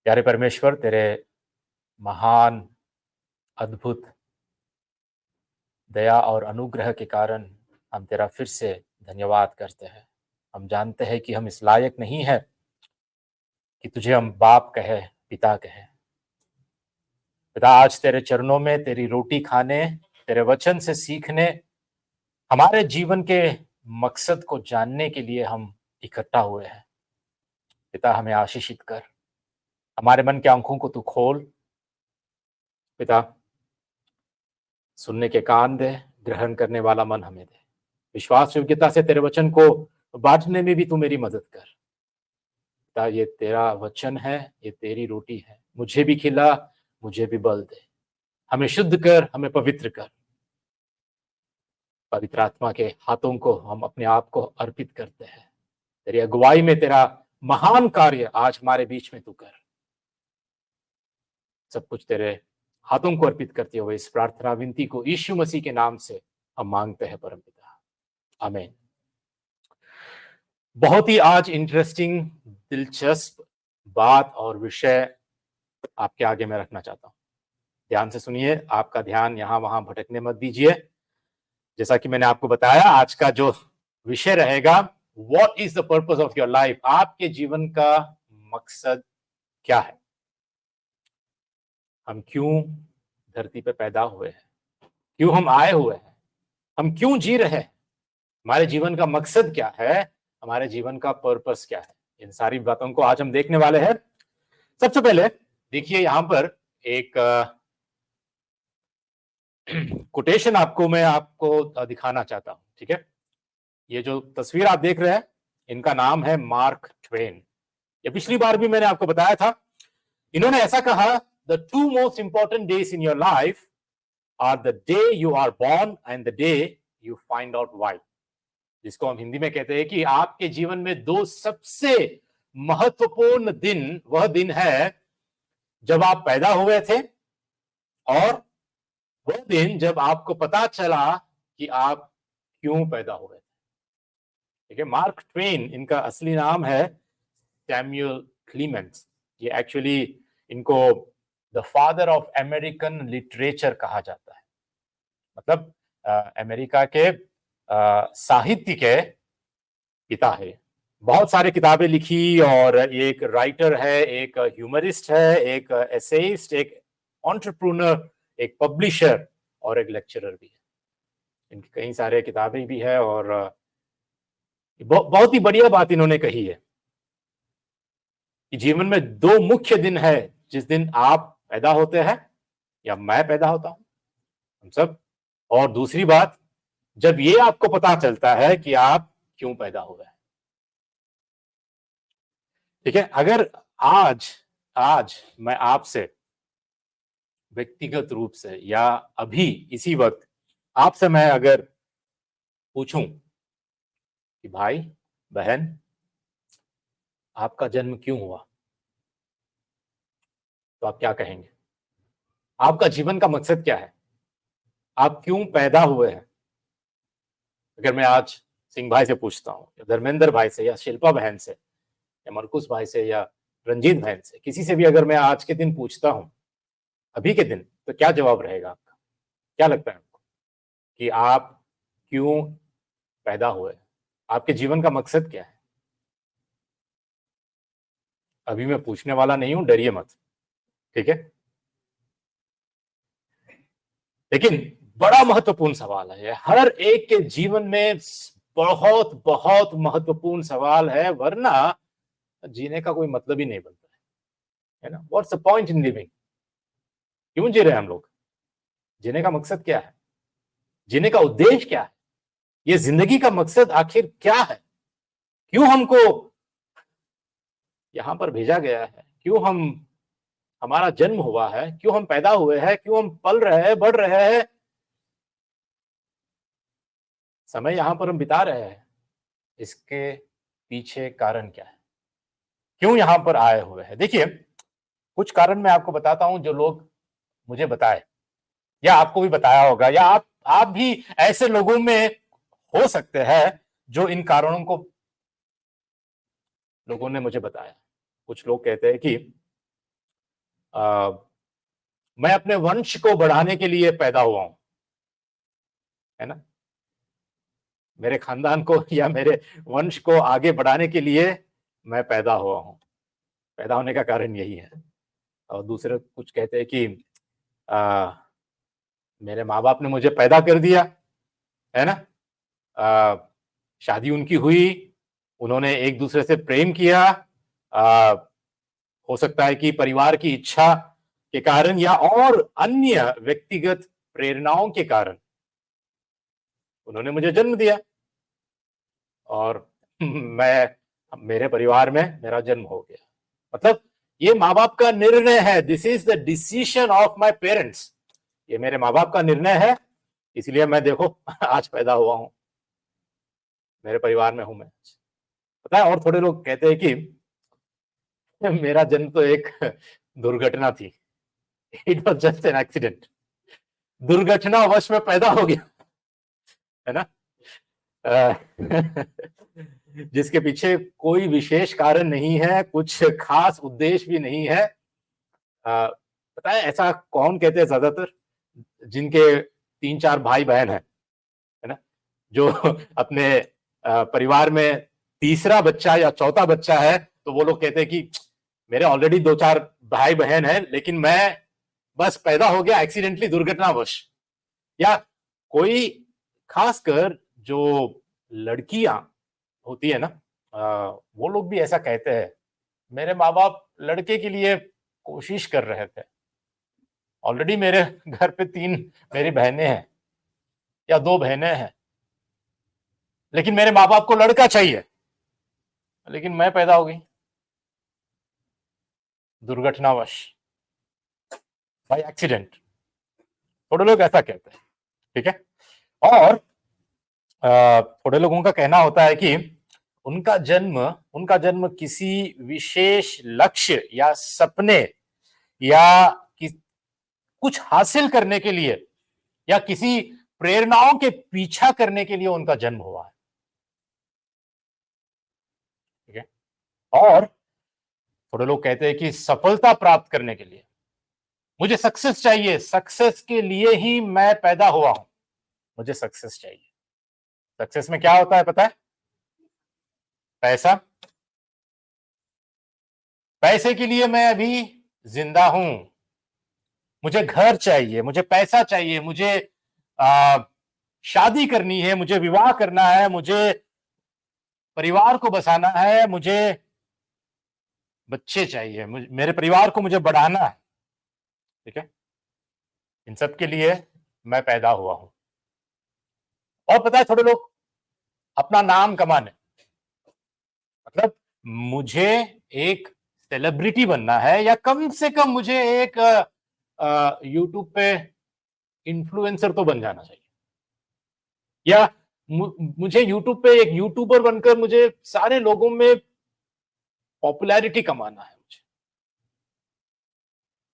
प्यारे परमेश्वर, तेरे महान, अद्भुत दया और अनुग्रह के कारण हम तेरा फिर से धन्यवाद करते हैं। हम जानते हैं कि हम इस लायक नहीं है कि तुझे हम बाप कहे, पिता कहे। पिता, आज तेरे चरणों में तेरी रोटी खाने, तेरे वचन से सीखने, हमारे जीवन के मकसद को जानने के लिए हम इकट्ठा हुए हैं। पिता, हमें आशीषित कर, हमारे मन के आंखों को तू खोल। पिता, सुनने के कान दे, ग्रहण करने वाला मन हमें दे। विश्वास योग्यता से तेरे वचन को बांटने में भी तू मेरी मदद कर। पिता, ये तेरा वचन है, ये तेरी रोटी है। मुझे भी खिला, मुझे भी बल दे। हमें शुद्ध कर, हमें पवित्र कर। पवित्र आत्मा के हाथों को हम अपने आप को अर्पित करते हैं। तेरी अगुवाई में तेरा महान कार्य आज हमारे बीच में तू कर। सब कुछ तेरे हाथों को अर्पित करते हुए इस प्रार्थना विनती को यीशु मसीह के नाम से हम मांगते हैं परमपिता, आमीन। बहुत ही आज इंटरेस्टिंग, दिलचस्प बात और विषय आपके आगे मैं रखना चाहता हूं। ध्यान से सुनिए, आपका ध्यान यहां वहां भटकने मत दीजिए। जैसा कि मैंने आपको बताया, आज का जो विषय रहेगा, what is the purpose of your life. आपके जीवन का मकसद क्या है? हम क्यों धरती पे पैदा हुए हैं? क्यों हम आए हुए हैं? हम क्यों जी रहे हैं? हमारे जीवन का मकसद क्या है? हमारे जीवन का पर्पस क्या है? इन सारी बातों को आज हम देखने वाले हैं। सबसे पहले देखिए, यहां पर एक कोटेशन आपको दिखाना चाहता हूं। ठीक है, ये जो तस्वीर आप देख रहे हैं, इनका नाम है मार्क ट्वेन। ये पिछली बार भी मैंने आपको बताया था। इन्होंने ऐसा कहा, the two most important days in your life are the day you are born and the day you find out why. जिसको हम हिंदी में कहते हैं कि आपके जीवन में दो सबसे महत्वपूर्ण दिन वह दिन है जब आप पैदा हुए थे, और वह दिन जब आपको पता चला कि आप क्यों पैदा हुए थे। ठीक है, मार्क ट्वेन इनका असली नाम है सैमुअल क्लीमेंट्स। ये एक्चुअली इनको the father of American literature कहा जाता है। मतलब अमेरिका के साहित्य के पिता है। बहुत सारी किताबें लिखी, और एक राइटर है, एक ह्यूमरिस्ट है, एक एसेइस्ट, एक एंटरप्रेन्योर, एक पब्लिशर और एक लेक्चरर भी है। इनकी कई सारे किताबें भी है, और बहुत ही बढ़िया बात इन्होंने कही है कि जीवन में दो मुख्य दिन है, जिस दिन आप पैदा होते हैं या मैं पैदा होता हूं, हम सब। और दूसरी बात, जब ये आपको पता चलता है कि आप क्यों पैदा हुए हैं। ठीक है, अगर आज आज मैं आपसे व्यक्तिगत रूप से या अभी इसी वक्त आपसे मैं अगर पूछूं कि भाई बहन, आपका जन्म क्यों हुआ, तो आप क्या कहेंगे? आपका जीवन का मकसद क्या है? आप क्यों पैदा हुए हैं? अगर मैं आज सिंह भाई से पूछता हूं, या धर्मेंद्र भाई से, या शिल्पा बहन से, या मरकुस भाई से, या रंजीत बहन से, किसी से भी अगर मैं आज के दिन पूछता हूं, अभी के दिन, तो क्या जवाब रहेगा आपका? क्या लगता है आपको कि आप क्यों पैदा हुए? आपके जीवन का मकसद क्या है? अभी मैं पूछने वाला नहीं हूं, डरिए मत। ठीक है, लेकिन बड़ा महत्वपूर्ण सवाल है, हर एक के जीवन में बहुत बहुत महत्वपूर्ण सवाल है, वरना जीने का कोई मतलब ही नहीं बनता है ना। What's the point in living? क्यों जी रहे हैं हम लोग? जीने का मकसद क्या है? जीने का उद्देश्य क्या है? ये जिंदगी का मकसद आखिर क्या है? क्यों हमको यहां पर भेजा गया है? क्यों हमारा जन्म हुआ है? क्यों हम पैदा हुए हैं? क्यों हम पल रहे हैं, बढ़ रहे हैं, समय यहां पर हम बिता रहे हैं? इसके पीछे कारण क्या है? क्यों यहां पर आए हुए हैं? देखिए, कुछ कारण मैं आपको बताता हूं जो लोग मुझे बताए, या आपको भी बताया होगा, या आप भी ऐसे लोगों में हो सकते हैं जो इन कारणों को लोगों ने मुझे बताया। कुछ लोग कहते हैं कि मैं अपने वंश को बढ़ाने के लिए पैदा हुआ हूं, है ना। मेरे खानदान को या मेरे वंश को आगे बढ़ाने के लिए मैं पैदा हुआ हूं। पैदा होने का कारण यही है। और दूसरे कुछ कहते हैं कि मेरे माँ बाप ने मुझे पैदा कर दिया, है ना। शादी उनकी हुई, उन्होंने एक दूसरे से प्रेम किया, हो सकता है कि परिवार की इच्छा के कारण या और अन्य व्यक्तिगत प्रेरणाओं के कारण उन्होंने मुझे जन्म दिया और मेरे परिवार में मेरा जन्म हो गया। मतलब ये माँ बाप का निर्णय है। This is the decision of my parents. ये मेरे माँ बाप का निर्णय है, इसलिए मैं देखो आज पैदा हुआ हूं, मेरे परिवार में हूं मैं। पता है, और थोड़े लोग कहते हैं कि मेरा जन्म तो एक दुर्घटना थी, it was just an accident, दुर्घटनावश में पैदा हो गया, है ना। जिसके पीछे कोई विशेष कारण नहीं है, कुछ खास उद्देश्य भी नहीं है। पता है ऐसा कौन कहते हैं ज्यादातर, जिनके 3-4 भाई बहन है ना, जो अपने परिवार में तीसरा बच्चा या चौथा बच्चा है, तो वो लोग कहते हैं कि मेरे ऑलरेडी 2-4 भाई बहन है, लेकिन मैं बस पैदा हो गया एक्सीडेंटली, दुर्घटनावश। या कोई खासकर जो लड़कियां होती है ना, वो लोग भी ऐसा कहते हैं, मेरे माँ बाप लड़के के लिए कोशिश कर रहे थे, ऑलरेडी मेरे घर पे 3 मेरी बहनें हैं या 2 बहनें हैं, लेकिन मेरे माँ बाप को लड़का चाहिए, लेकिन मैं पैदा हो गई दुर्घटनावश, बाय एक्सीडेंट। थोड़े लोग ऐसा कहते हैं, ठीक है। और थोड़े लोगों का कहना होता है कि उनका जन्म किसी विशेष लक्ष्य या सपने या कुछ हासिल करने के लिए या किसी प्रेरणाओं के पीछा करने के लिए उनका जन्म हुआ है, ठीक है। और थोड़े लोग कहते हैं कि सफलता प्राप्त करने के लिए मुझे सक्सेस चाहिए, सक्सेस के लिए ही मैं पैदा हुआ हूं, मुझे सक्सेस चाहिए। सक्सेस में क्या होता है पता है? पैसा। पैसे के लिए मैं अभी जिंदा हूं, मुझे घर चाहिए, मुझे पैसा चाहिए, मुझे शादी करनी है, मुझे विवाह करना है, मुझे परिवार को बसाना है, मुझे बच्चे चाहिए, मेरे परिवार को मुझे बढ़ाना है, ठीक है। इन सब के लिए मैं पैदा हुआ हूं। और पता है थोड़े लोग अपना नाम कमाने, मतलब मुझे एक सेलिब्रिटी बनना है या कम से कम मुझे एक यूट्यूब पे इन्फ्लुएंसर तो बन जाना चाहिए, या मुझे यूट्यूब पे एक यूट्यूबर बनकर मुझे सारे लोगों में पॉपुलैरिटी कमाना है। मुझे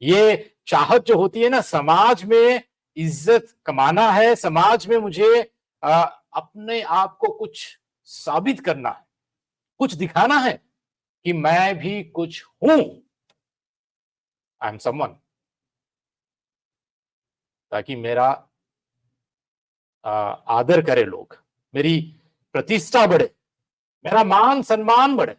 ये चाहत जो होती है ना, समाज में इज्जत कमाना है, समाज में मुझे अपने आप को कुछ साबित करना है, कुछ दिखाना है कि मैं भी कुछ हूं, आई एम समवन, ताकि मेरा आदर करे लोग, मेरी प्रतिष्ठा बढ़े, मेरा मान सम्मान बढ़े।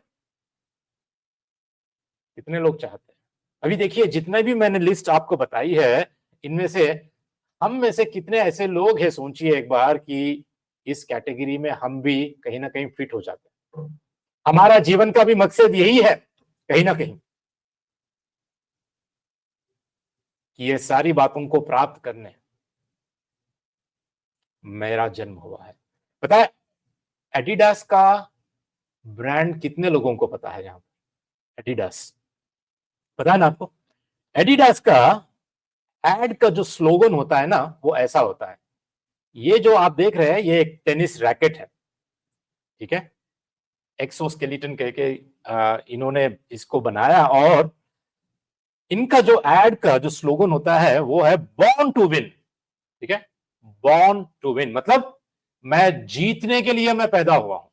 कितने लोग चाहते हैं? अभी देखिए जितने भी मैंने लिस्ट आपको बताई है, इनमें से हम में से कितने ऐसे लोग हैं, सोचिए एक बार कि इस कैटेगरी में हम भी कहीं ना कहीं फिट हो जाते हैं। हमारा जीवन का भी मकसद यही है कहीं ना कहीं, कि ये सारी बातों को प्राप्त करने मेरा जन्म हुआ है। पता है एडिडास का ब्रांड कितने लोगों को पता है? यहां पर एडिडास पता है ना आपको? एडिडास का एड का जो स्लोगन होता है ना, वो ऐसा होता है, ये जो आप देख रहे हैं ये एक टेनिस रैकेट है, ठीक है। एक्सोस्केलेटन कह के इन्होंने इसको बनाया, और इनका जो एड का जो स्लोगन होता है वो है बॉर्न टू विन, ठीक है। बॉर्न टू विन मतलब मैं जीतने के लिए मैं पैदा हुआ हूं।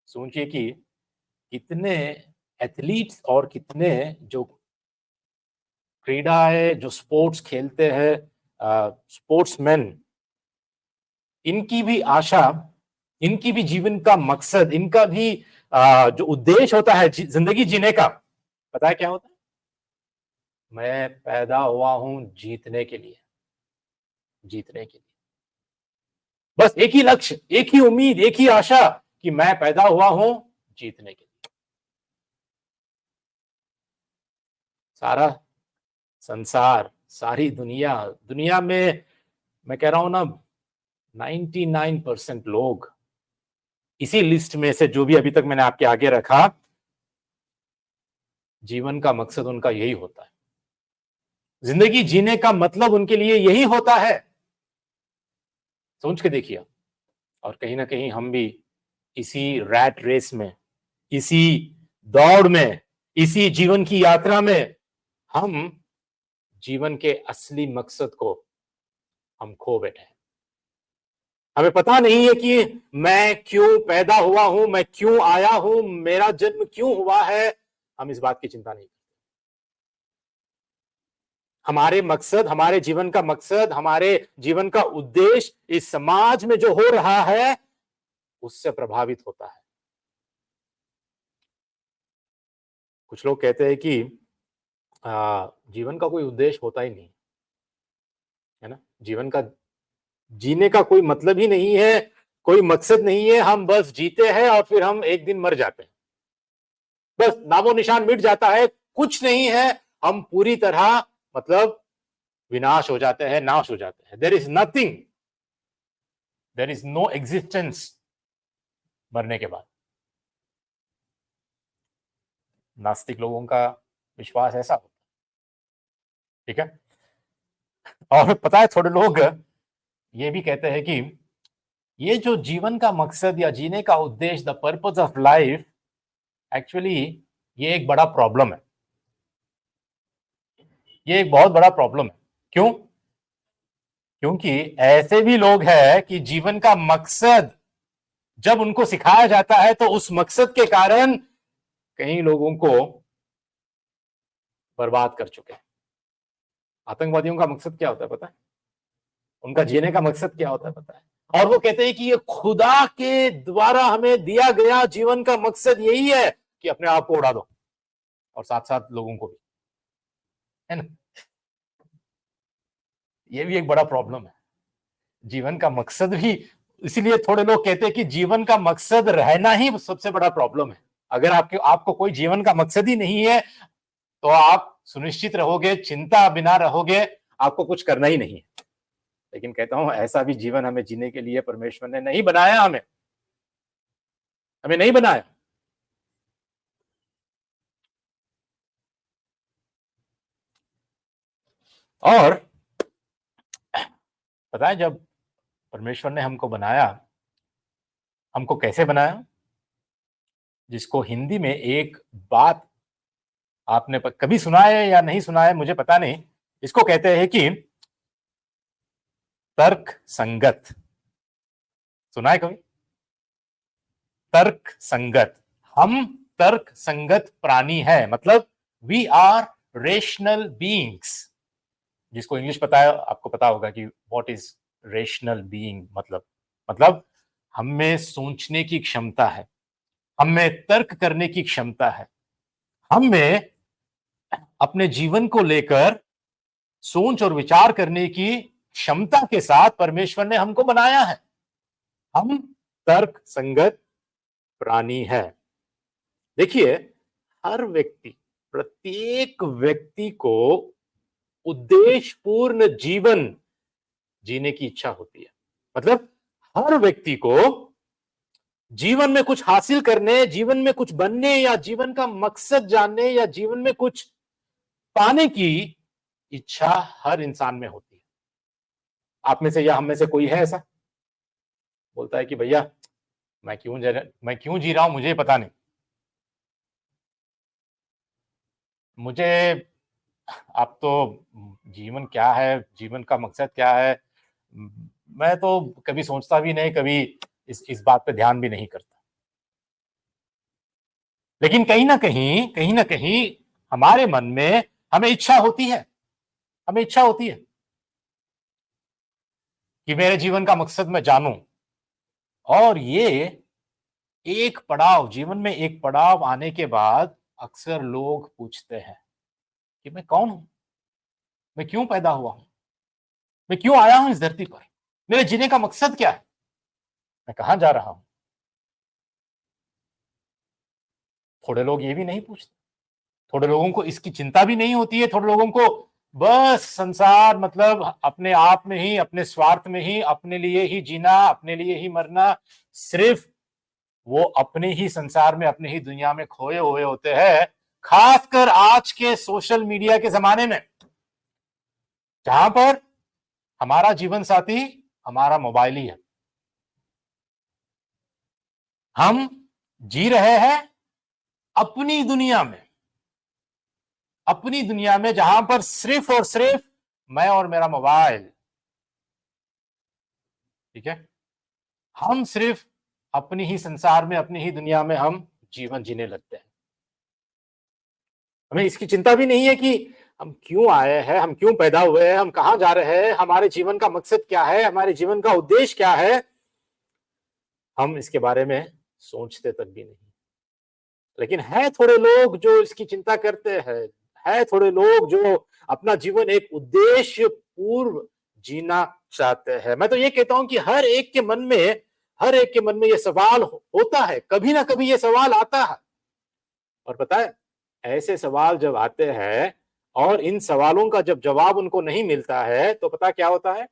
सोचिए कि कितने एथलीट्स और कितने जो क्रीडाएं, जो स्पोर्ट्स खेलते हैं, स्पोर्ट्समैन, इनकी भी आशा, इनकी भी जीवन का मकसद, इनका भी जो उद्देश्य होता है जिंदगी जीने का, पता है क्या होता है? मैं पैदा हुआ हूं जीतने के लिए, जीतने के लिए। बस एक ही लक्ष्य, एक ही उम्मीद, एक ही आशा कि मैं पैदा हुआ हूं जीतने के लिए। सारा संसार, सारी दुनिया, दुनिया में मैं कह रहा हूं ना 99% लोग इसी लिस्ट में से, जो भी अभी तक मैंने आपके आगे रखा, जीवन का मकसद उनका यही होता है। जिंदगी जीने का मतलब उनके लिए यही होता है। सोच के देखिए। और कहीं ना कहीं हम भी इसी रैट रेस में, इसी दौड़ में, इसी जीवन की यात्रा में हम जीवन के असली मकसद को हम खो बैठे हैं। हमें पता नहीं है कि मैं क्यों पैदा हुआ हूं, मैं क्यों आया हूं, मेरा जन्म क्यों हुआ है। हम इस बात की चिंता नहीं करते। हमारे मकसद, हमारे जीवन का मकसद, हमारे जीवन का उद्देश्य इस समाज में जो हो रहा है उससे प्रभावित होता है। कुछ लोग कहते हैं कि जीवन का कोई उद्देश्य होता ही नहीं है ना, जीवन का जीने का कोई मतलब ही नहीं है, कोई मकसद नहीं है, हम बस जीते हैं और फिर हम एक दिन मर जाते हैं, बस नामो निशान मिट जाता है, कुछ नहीं है, हम पूरी तरह मतलब विनाश हो जाते हैं, नाश हो जाते हैं। There is nothing, there is no existence मरने के बाद। नास्तिक लोगों का विश्वास ऐसा होता है, ठीक है। और पता है, थोड़े लोग ये भी कहते हैं कि ये जो जीवन का मकसद या जीने का उद्देश्य, the purpose of life, actually ये एक बड़ा प्रॉब्लम है। ये एक बहुत बड़ा प्रॉब्लम है। क्यों? क्योंकि ऐसे भी लोग हैं कि जीवन का मकसद जब उनको सिखाया जाता है तो उस मकसद के कारण कई लोगों को बर्बाद कर चुके हैं। आतंकवादियों का मकसद क्या होता है पता है? उनका जीने का मकसद क्या होता है पता है? और वो कहते हैं कि ये खुदा के द्वारा हमें दिया गया जीवन का मकसद यही है कि अपने आप को उड़ा दो और साथ साथ लोगों को भी, है ना। ये भी एक बड़ा प्रॉब्लम है। जीवन का मकसद भी, इसीलिए थोड़े लोग कहते हैं कि जीवन का मकसद रहना ही सबसे बड़ा प्रॉब्लम है। अगर आपको कोई जीवन का मकसद ही नहीं है तो आप सुनिश्चित रहोगे, चिंता बिना रहोगे, आपको कुछ करना ही नहीं है। लेकिन कहता हूं ऐसा भी जीवन हमें जीने के लिए परमेश्वर ने नहीं बनाया, हमें नहीं बनाया। और पता है, जब परमेश्वर ने हमको बनाया, हमको कैसे बनाया? जिसको हिंदी में एक बात आपने कभी सुना है या नहीं सुना है मुझे पता नहीं, इसको कहते हैं कि तर्क संगत। सुना है कभी? तर्क संगत। हम तर्क संगत प्राणी है, मतलब वी आर रेशनल बीइंग्स। जिसको इंग्लिश पता है, आपको पता होगा कि व्हाट इज रेशनल बीइंग। मतलब हम में सोचने की क्षमता है, हम में तर्क करने की क्षमता है, हम में अपने जीवन को लेकर सोच और विचार करने की क्षमता के साथ परमेश्वर ने हमको बनाया है। हम तर्क संगत प्राणी है। देखिए, हर व्यक्ति, प्रत्येक व्यक्ति को उद्देश्यपूर्ण जीवन जीने की इच्छा होती है। मतलब हर व्यक्ति को जीवन में कुछ हासिल करने, जीवन में कुछ बनने, या जीवन का मकसद जानने, या जीवन में कुछ पाने की इच्छा हर इंसान में होती है। आप में से या हम में से कोई है ऐसा? बोलता है कि भैया मैं क्यों जी रहा हूं मुझे पता नहीं, मुझे आप तो जीवन क्या है, जीवन का मकसद क्या है, मैं तो कभी सोचता भी नहीं, कभी इस बात पे ध्यान भी नहीं करता। लेकिन कहीं ना कहीं हमारे मन में हमें इच्छा होती है, हमें इच्छा होती है कि मेरे जीवन का मकसद मैं जानूं, और ये एक पड़ाव, जीवन में एक पड़ाव आने के बाद अक्सर लोग पूछते हैं कि मैं कौन हूं, मैं क्यों पैदा हुआ हूं, मैं क्यों आया हूं इस धरती पर, मेरे जीने का मकसद क्या है, मैं कहां जा रहा हूं। थोड़े लोग ये भी नहीं पूछते, थोड़े लोगों को इसकी चिंता भी नहीं होती है, थोड़े लोगों को बस संसार मतलब अपने आप में ही, अपने स्वार्थ में ही, अपने लिए ही जीना, अपने लिए ही मरना, सिर्फ वो अपने ही संसार में, अपने ही दुनिया में खोए हुए होते हैं। खासकर आज के सोशल मीडिया के जमाने में, जहां पर हमारा जीवन साथी हमारा मोबाइल ही है। हम जी रहे हैं अपनी दुनिया में, अपनी दुनिया में, जहां पर सिर्फ और सिर्फ मैं और मेरा मोबाइल, ठीक है। हम सिर्फ अपनी ही संसार में, अपनी ही दुनिया में हम जीवन जीने लगते हैं। हमें इसकी चिंता भी नहीं है कि हम क्यों आए हैं, हम क्यों पैदा हुए हैं, हम कहां जा रहे हैं, हमारे जीवन का मकसद क्या है, हमारे जीवन का उद्देश्य क्या है। हम इसके बारे में सोचते तक भी नहीं। लेकिन है थोड़े लोग जो इसकी चिंता करते हैं, है थोड़े लोग जो अपना जीवन एक उद्देश्य पूर्व जीना चाहते हैं। मैं तो ये कहता हूं कि हर एक के मन में, हर एक के मन में ये सवाल होता है, कभी ना कभी ये सवाल आता है। और पता है, ऐसे सवाल जब आते हैं और इन सवालों का जब जवाब उनको नहीं मिलता है, तो पता क्या होता है,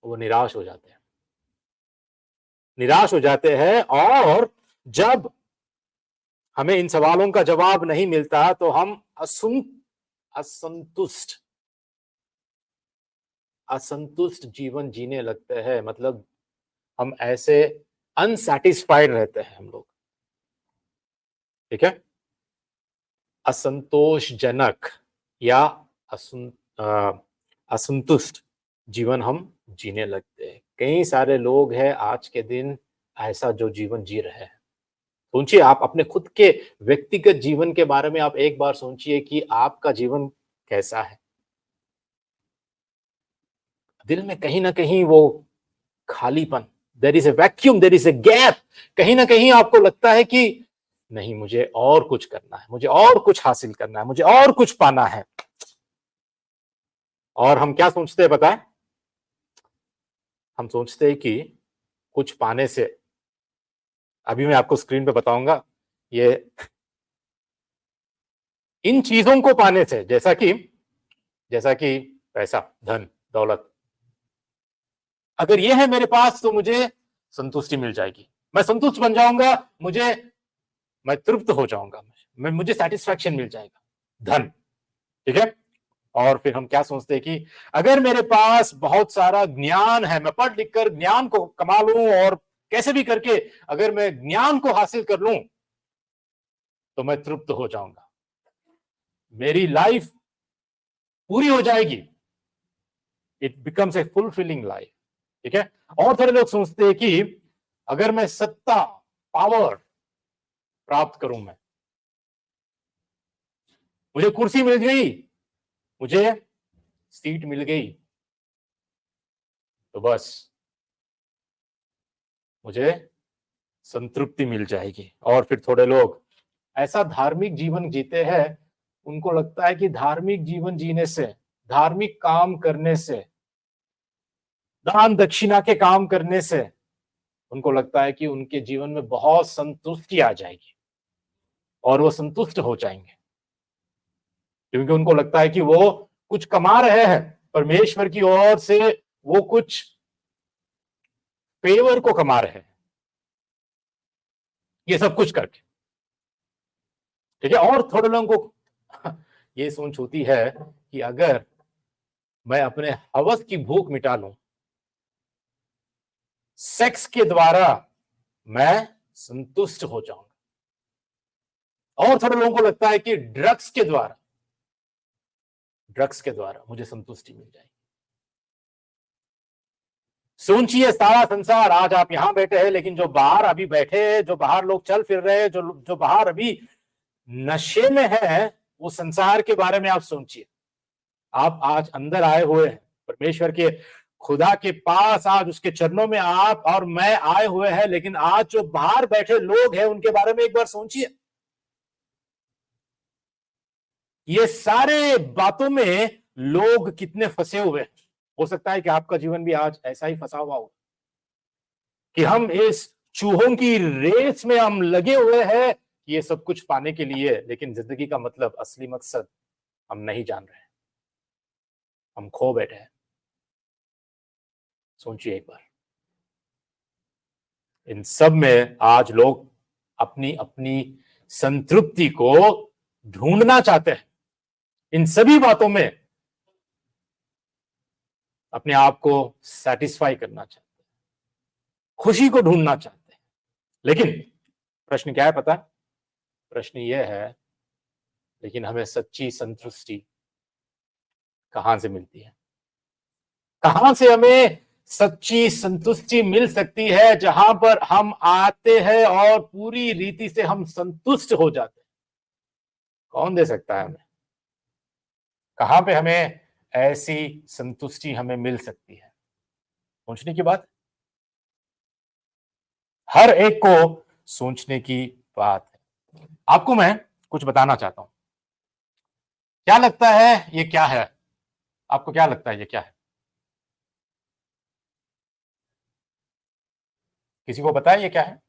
वो निराश हो जाते हैं, निराश हो जाते हैं। और जब हमें इन सवालों का जवाब नहीं मिलता तो हम असंतुष्ट असंतुष्ट जीवन जीने लगते हैं। मतलब हम ऐसे अनसैटिस्फाइड रहते हैं हम लोग, ठीक है। असंतोषजनक या असंतुष्ट जीवन हम जीने लगते हैं। कई सारे लोग हैं आज के दिन ऐसा जो जीवन जी रहे हैं। सोचिए, आप अपने खुद के व्यक्तिगत जीवन के बारे में आप एक बार सोचिए कि आपका जीवन कैसा है। दिल में कहीं ना कहीं वो खालीपन, there is a vacuum, there is a gap. कहीं ना कहीं आपको लगता है कि नहीं, मुझे और कुछ करना है, मुझे और कुछ हासिल करना है, मुझे और कुछ पाना है। और हम क्या सोचते हैं पता है, हम सोचते हैं कि कुछ पाने से, अभी मैं आपको स्क्रीन पे बताऊंगा, ये इन चीजों को पाने से, जैसा कि पैसा, धन, दौलत, अगर ये है मेरे पास तो मुझे संतुष्टि मिल जाएगी, मैं संतुष्ट बन जाऊंगा, मैं तृप्त हो जाऊंगा, मुझे सेटिस्फैक्शन मिल जाएगा, धन, ठीक है। और फिर हम क्या सोचते हैं कि अगर मेरे पास बहुत सारा ज्ञान है, मैं पढ़ लिख कर ज्ञान को कमा लूं, और कैसे भी करके अगर मैं ज्ञान को हासिल कर लूं तो मैं तृप्त हो जाऊंगा, मेरी लाइफ पूरी हो जाएगी, it becomes a fulfilling life, ठीक है। और थोड़े लोग सोचते हैं कि अगर मैं सत्ता, पावर प्राप्त करूं, मुझे कुर्सी मिल गई, मुझे सीट मिल गई, तो बस मुझे संतृप्ति मिल जाएगी। और फिर थोड़े लोग ऐसा धार्मिक जीवन जीते हैं, उनको लगता है कि धार्मिक जीवन जीने से, धार्मिक काम करने से, दान दक्षिणा के काम करने से उनको लगता है कि उनके जीवन में बहुत संतुष्टि आ जाएगी और वो संतुष्ट हो जाएंगे, क्योंकि उनको लगता है कि वो कुछ कमा रहे हैं परमेश्वर की ओर से, वो कुछ फेवर को कमा रहे हैं, ये सब कुछ करके, ठीक है। और थोड़े लोगों को ये सोच होती है कि अगर मैं अपने हवस की भूख मिटा लूं, सेक्स के द्वारा मैं संतुष्ट हो जाऊंगा। और थोड़े लोगों को लगता है कि ड्रग्स के द्वारा मुझे संतुष्टि मिल जाएगी। सोचिए, सारा संसार, आज आप यहां बैठे हैं, लेकिन जो बाहर अभी बैठे हैं, जो बाहर लोग चल फिर रहे हैं, जो बाहर अभी नशे में है, वो संसार के बारे में आप सोचिए। आप आज अंदर आए हुए हैं परमेश्वर के, खुदा के पास, आज उसके चरणों में आप और मैं आए हुए हैं, लेकिन आज जो बाहर बैठे लोग हैं उनके बारे में एक बार सोचिए। ये सारे बातों में लोग कितने फंसे हुए हैं। हो सकता है कि आपका जीवन भी आज ऐसा ही फंसा हुआ हो कि हम इस चूहों की रेस में हम लगे हुए हैं ये सब कुछ पाने के लिए, लेकिन जिंदगी का मतलब, असली मकसद हम नहीं जान रहे हैं, हम खो बैठे हैं। सोचिए एक बार। इन सब में आज लोग अपनी अपनी संतृप्ति को ढूंढना चाहते हैं। इन सभी बातों में अपने आप को सेटिस्फाई करना चाहते हैं, खुशी को ढूंढना चाहते हैं। लेकिन प्रश्न क्या है पता है? प्रश्न यह है, लेकिन हमें सच्ची संतुष्टि कहां से मिलती है? कहां से हमें सच्ची संतुष्टि मिल सकती है जहां पर हम आते हैं और पूरी रीति से हम संतुष्ट हो जाते हैं? कौन दे सकता है हमें? कहां पे हमें ऐसी संतुष्टि हमें मिल सकती है? सोचने की बात, हर एक को सोचने की बात है। आपको मैं कुछ बताना चाहता हूं। क्या लगता है ये क्या है? आपको क्या लगता है ये क्या है? किसी को पता है ये क्या है?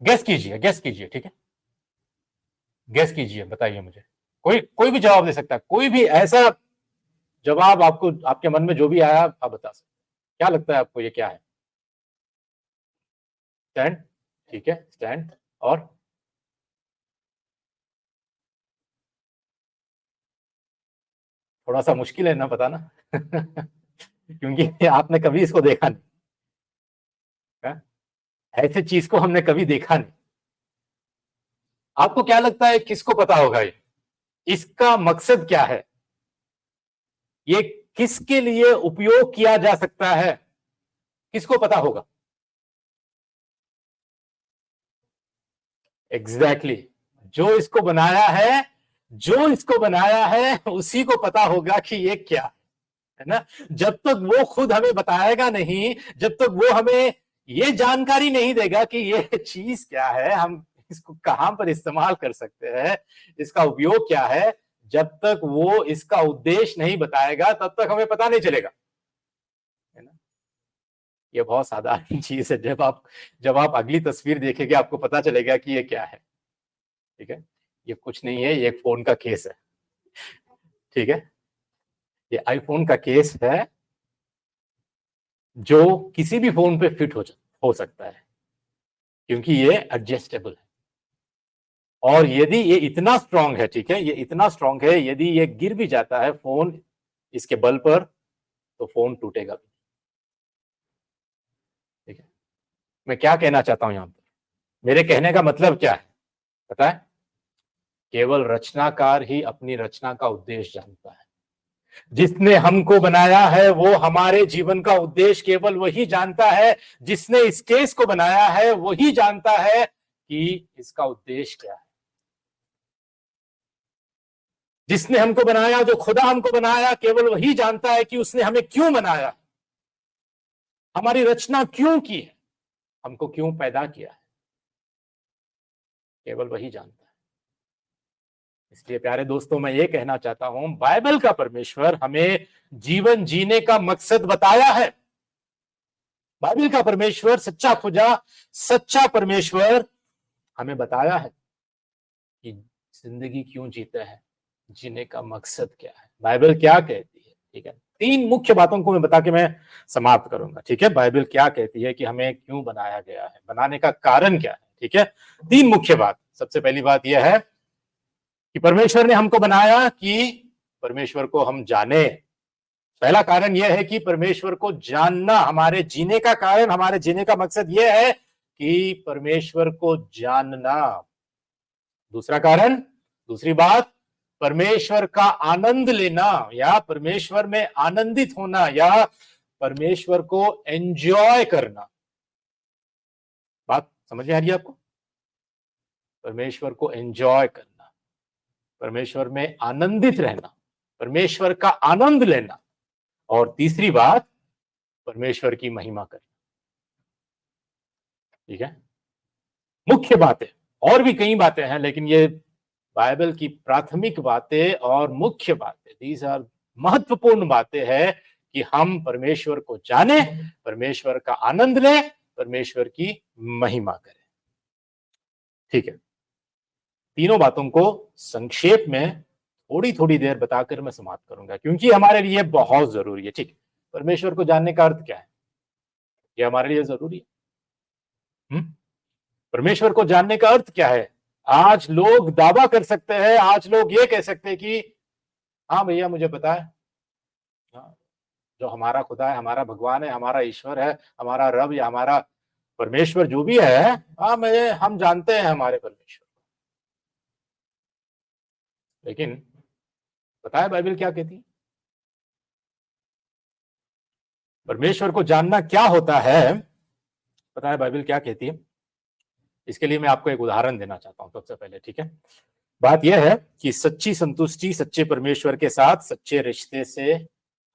गेस कीजिए, गेस कीजिए, ठीक है? गेस कीजिए, बताइए मुझे। कोई कोई भी जवाब दे सकता है, कोई भी ऐसा जवाब आपको, आपके मन में जो भी आया आप बता सकते हैं। क्या लगता है आपको ये क्या है? स्टैंड, ठीक है, स्टैंड। और थोड़ा सा मुश्किल है ना बताना क्योंकि आपने कभी इसको देखा नहीं है? ऐसे चीज को हमने कभी देखा नहीं। आपको क्या लगता है किसको पता होगा ये? इसका मकसद क्या है? ये किसके लिए उपयोग किया जा सकता है? किसको पता होगा? Exactly exactly. जो इसको बनाया है उसी को पता होगा कि ये क्या है ना। जब तक वो खुद हमें बताएगा नहीं, जब तक वो हमें ये जानकारी नहीं देगा कि ये चीज क्या है, हम इसको कहां पर इस्तेमाल कर सकते हैं, इसका उपयोग क्या है, जब तक वो इसका उद्देश्य नहीं बताएगा तब तक हमें पता नहीं चलेगा, है ना। ये बहुत साधारण चीज है। जब आप अगली तस्वीर देखेंगे आपको पता चलेगा कि ये क्या है, ठीक है। ये कुछ नहीं है, ये एक फोन का केस है, ठीक है। ये आईफोन का केस है जो किसी भी फोन पे फिट हो सकता है, क्योंकि ये एडजस्टेबल है। और यदि ये इतना स्ट्रांग है, ठीक है, ये इतना स्ट्रांग है, यदि ये गिर भी जाता है फोन इसके बल पर, तो फोन टूटेगा भी, ठीक है। मैं क्या कहना चाहता हूं यहां पर? मेरे कहने का मतलब क्या है पता है? केवल रचनाकार ही अपनी रचना का उद्देश्य जानता है। जिसने हमको बनाया है वो हमारे जीवन का उद्देश्य केवल वही जानता है। जिसने इस केस को बनाया है वही जानता है कि इसका उद्देश्य क्या है। जिसने हमको बनाया, जो खुदा हमको बनाया, केवल वही जानता है कि उसने हमें क्यों बनाया, हमारी रचना क्यों की है, हमको क्यों पैदा किया है, केवल वही जानता है। इसलिए प्यारे दोस्तों, मैं ये कहना चाहता हूं, बाइबल का परमेश्वर हमें जीवन जीने का मकसद बताया है। बाइबल का परमेश्वर, सच्चा खुदा, सच्चा परमेश्वर हमें बताया है कि जिंदगी क्यों जीते हैं, जीने का मकसद क्या है, बाइबल क्या कहती है, ठीक है। 3 मुख्य बातों को मैं बता के मैं समाप्त करूंगा, ठीक है। बाइबल क्या कहती है कि हमें क्यों बनाया गया है, बनाने का कारण क्या है, ठीक है। 3 मुख्य बात। सबसे पहली बात यह है कि परमेश्वर ने हमको बनाया कि परमेश्वर को हम जाने। पहला कारण यह है कि परमेश्वर को जानना हमारे जीने का कारण, हमारे जीने का मकसद यह है कि परमेश्वर को जानना। दूसरा कारण, दूसरी बात, परमेश्वर का आनंद लेना या परमेश्वर में आनंदित होना या परमेश्वर को एंजॉय करना। बात समझ में आ रही है आपको? परमेश्वर को एंजॉय करना, परमेश्वर में आनंदित रहना, परमेश्वर का आनंद लेना, और तीसरी बात परमेश्वर की महिमा करना। ठीक है, मुख्य बातें, और भी कई बातें हैं, लेकिन ये बाइबल की प्राथमिक बातें और मुख्य बातें, दीज आर महत्वपूर्ण बातें हैं कि हम परमेश्वर को जाने, परमेश्वर का आनंद लें, परमेश्वर की महिमा करें। ठीक है, तीनों बातों को संक्षेप में थोड़ी थोड़ी देर बताकर मैं समाप्त करूंगा, क्योंकि हमारे लिए बहुत जरूरी है। ठीक है, परमेश्वर को जानने का अर्थ क्या है, यह हमारे लिए जरूरी है। परमेश्वर को जानने का अर्थ क्या है? आज लोग दावा कर सकते हैं, आज लोग ये कह सकते हैं कि हाँ भैया मुझे पता है, हाँ, जो हमारा खुदा है, हमारा भगवान है, हमारा ईश्वर है, हमारा रब या हमारा परमेश्वर जो भी है, हाँ हम जानते हैं हमारे परमेश्वर। लेकिन पता है बाइबल क्या कहती है? परमेश्वर को जानना क्या होता है? पता है बाइबल क्या कहती है? इसके लिए मैं आपको एक उदाहरण देना चाहता हूं सबसे पहले। ठीक है, बात यह है कि सच्ची संतुष्टि सच्चे परमेश्वर के साथ सच्चे रिश्ते से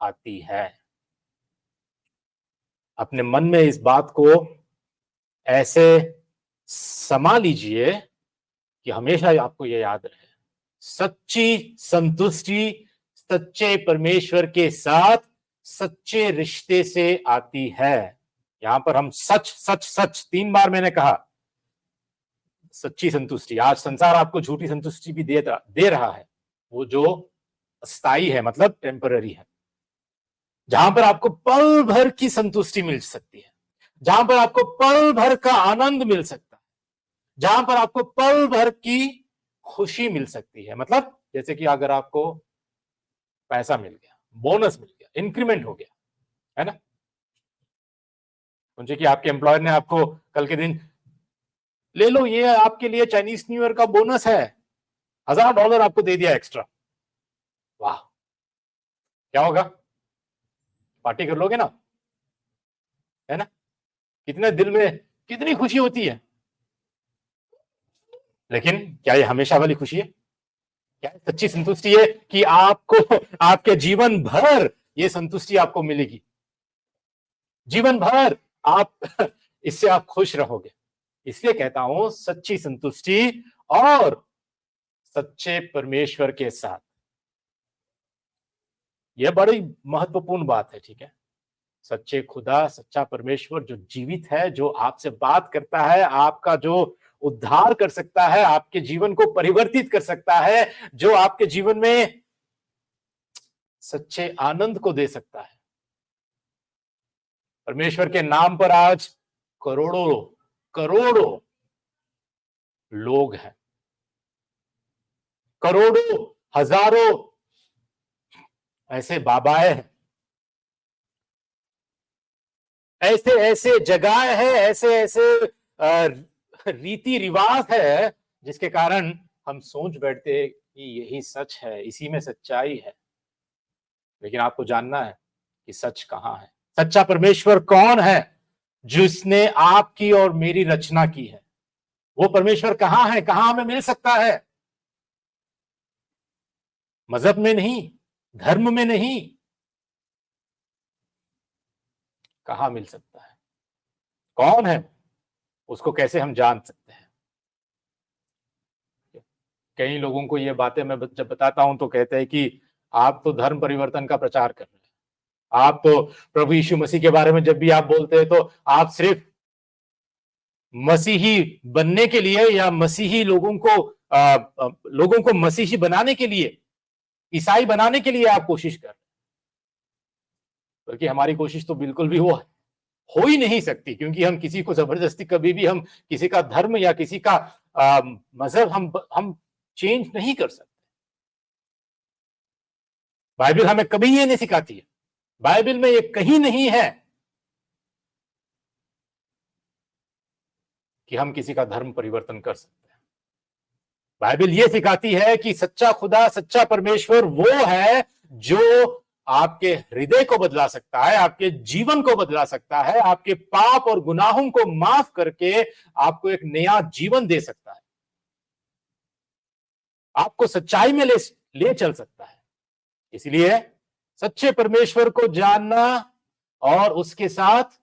आती है। अपने मन में इस बात को ऐसे समा लीजिए कि हमेशा आपको यह याद रहे, सच्ची संतुष्टि सच्चे परमेश्वर के साथ सच्चे रिश्ते से आती है। यहां पर हम सच सच सच 3 बार मैंने कहा, सच्ची संतुष्टि। आज संसार आपको झूठी संतुष्टि भी दे रहा है, वो जो स्थायी है, मतलब टेम्पररी है, जहां पर आपको पल भर की संतुष्टि मिल सकती है, जहां पर आपको पल भर का आनंद मिल सकता है, जहां पर आपको पल भर की खुशी मिल सकती है। मतलब जैसे कि अगर आपको पैसा मिल गया, बोनस मिल गया, इंक्रीमेंट हो गया, है ना, समझे कि आपके एम्प्लॉयर ने आपको कल के दिन, ले लो ये आपके लिए चाइनीज न्यू ईयर का बोनस है, $1000 आपको दे दिया एक्स्ट्रा, वाह, क्या होगा? पार्टी कर लोगे ना, है ना? कितने दिल में कितनी खुशी होती है। लेकिन क्या ये हमेशा वाली खुशी है? क्या सच्ची संतुष्टि है कि आपको आपके जीवन भर ये संतुष्टि आपको मिलेगी, जीवन भर आप इससे आप खुश रहोगे? इसलिए कहता हूं सच्ची संतुष्टि और सच्चे परमेश्वर के साथ, यह बड़ी महत्वपूर्ण बात है। ठीक है, सच्चे खुदा, सच्चा परमेश्वर जो जीवित है, जो आपसे बात करता है, आपका जो उद्धार कर सकता है, आपके जीवन को परिवर्तित कर सकता है, जो आपके जीवन में सच्चे आनंद को दे सकता है। परमेश्वर के नाम पर आज करोड़ों करोड़ों लोग हैं, करोड़ों हजारों ऐसे बाबाएं हैं, ऐसे ऐसे जगह है, ऐसे ऐसे रीति रिवाज है, जिसके कारण हम सोच बैठते हैं कि यही सच है, इसी में सच्चाई है। लेकिन आपको जानना है कि सच कहां है, सच्चा परमेश्वर कौन है जिसने आपकी और मेरी रचना की है। वो परमेश्वर कहां है, कहां हमें मिल सकता है? मजहब में नहीं, धर्म में नहीं, कहां मिल सकता है? कौन है? उसको कैसे हम जान सकते हैं? कई लोगों को ये बातें मैं जब बताता हूं तो कहते हैं कि आप तो धर्म परिवर्तन का प्रचार कर रहे हैं, आप तो प्रभु यीशु मसीह के बारे में जब भी आप बोलते हैं तो आप सिर्फ मसीही बनने के लिए या मसीही लोगों को मसीही बनाने के लिए, ईसाई बनाने के लिए आप कोशिश कर रहे हैं। बल्कि हमारी कोशिश तो बिल्कुल भी वो हो ही नहीं सकती, क्योंकि हम किसी को जबरदस्ती, कभी भी हम किसी का धर्म या किसी का मजहब हम चेंज नहीं कर सकते। बाइबल हमें कभी ये नहीं सिखाती है, बाइबल में ये कहीं नहीं है कि हम किसी का धर्म परिवर्तन कर सकते हैं। बाइबल ये सिखाती है कि सच्चा खुदा, सच्चा परमेश्वर वो है जो आपके हृदय को बदला सकता है, आपके जीवन को बदला सकता है, आपके पाप और गुनाहों को माफ करके आपको एक नया जीवन दे सकता है। आपको सच्चाई में ले चल सकता है। इसलिए सच्चे परमेश्वर को जानना और उसके साथ